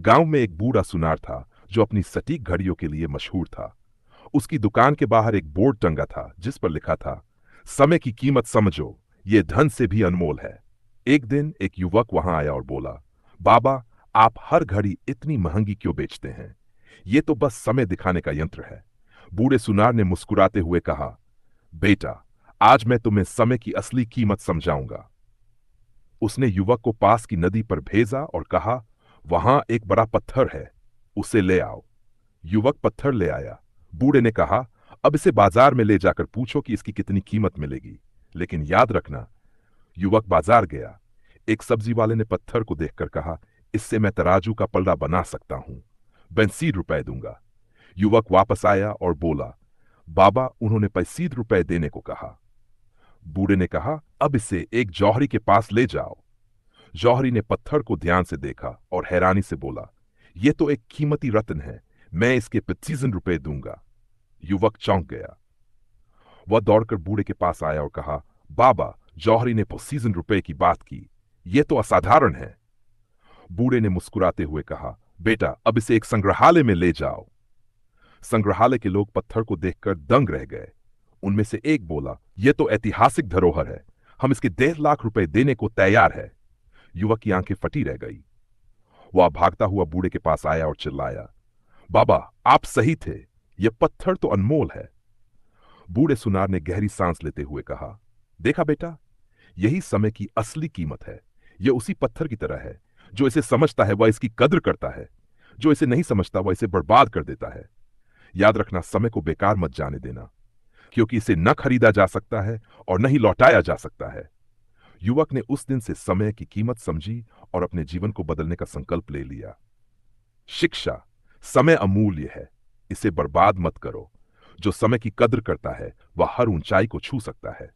गांव में एक बूढ़ा सुनार था जो अपनी सटीक घड़ियों के लिए मशहूर था। उसकी दुकान के बाहर एक बोर्ड टंगा था जिस पर लिखा था, समय की कीमत समझो, ये धन से भी अनमोल है। एक दिन एक युवक वहां आया और बोला, बाबा, आप हर घड़ी इतनी महंगी क्यों बेचते हैं? ये तो बस समय दिखाने का यंत्र है। बूढ़े सुनार ने मुस्कुराते हुए कहा, बेटा, आज मैं तुम्हें समय की असली कीमत समझाऊंगा। उसने युवक को पास की नदी पर भेजा और कहा, वहां एक बड़ा पत्थर है, उसे ले आओ। युवक पत्थर ले आया। बूढ़े ने कहा, अब इसे बाजार में ले जाकर पूछो कि इसकी कितनी कीमत मिलेगी, लेकिन याद रखना। युवक बाजार गया। एक सब्जी वाले ने पत्थर को देखकर कहा, इससे मैं तराजू का पलड़ा बना सकता हूं, 82 रुपए दूंगा। युवक वापस आया और बोला, बाबा, उन्होंने 85 रुपए देने को कहा। बूढ़े ने कहा, अब इसे एक जौहरी के पास ले जाओ। जौहरी ने पत्थर को ध्यान से देखा और हैरानी से बोला, यह तो एक कीमती रत्न है, मैं इसके 25 रुपए दूंगा। युवक चौंक गया। वह दौड़कर बूढ़े के पास आया और कहा, बाबा, जौहरी ने 25 रुपए की बात की, यह तो असाधारण है। बूढ़े ने मुस्कुराते हुए कहा, बेटा, अब इसे एक संग्रहालय में ले जाओ। संग्रहालय के लोग पत्थर को देखकर दंग रह गए। उनमें से एक बोला, यह तो ऐतिहासिक धरोहर है, हम इसके 1.5 लाख रुपए देने को तैयार है। युवक की आंखें फटी रह गई। वह भागता हुआ बूढ़े के पास आया और चिल्लाया, बाबा, आप सही थे, यह पत्थर तो अनमोल है। बूढ़े सुनार ने गहरी सांस लेते हुए कहा, देखा बेटा, यही समय की असली कीमत है। यह उसी पत्थर की तरह है, जो इसे समझता है वह इसकी कद्र करता है, जो इसे नहीं समझता वह इसे बर्बाद कर देता है। याद रखना, समय को बेकार मत जाने देना, क्योंकि इसे न खरीदा जा सकता है और न ही लौटाया जा सकता है। युवक ने उस दिन से समय की कीमत समझी और अपने जीवन को बदलने का संकल्प ले लिया। शिक्षा, समय अमूल्य है, इसे बर्बाद मत करो। जो समय की कद्र करता है वह हर ऊंचाई को छू सकता है।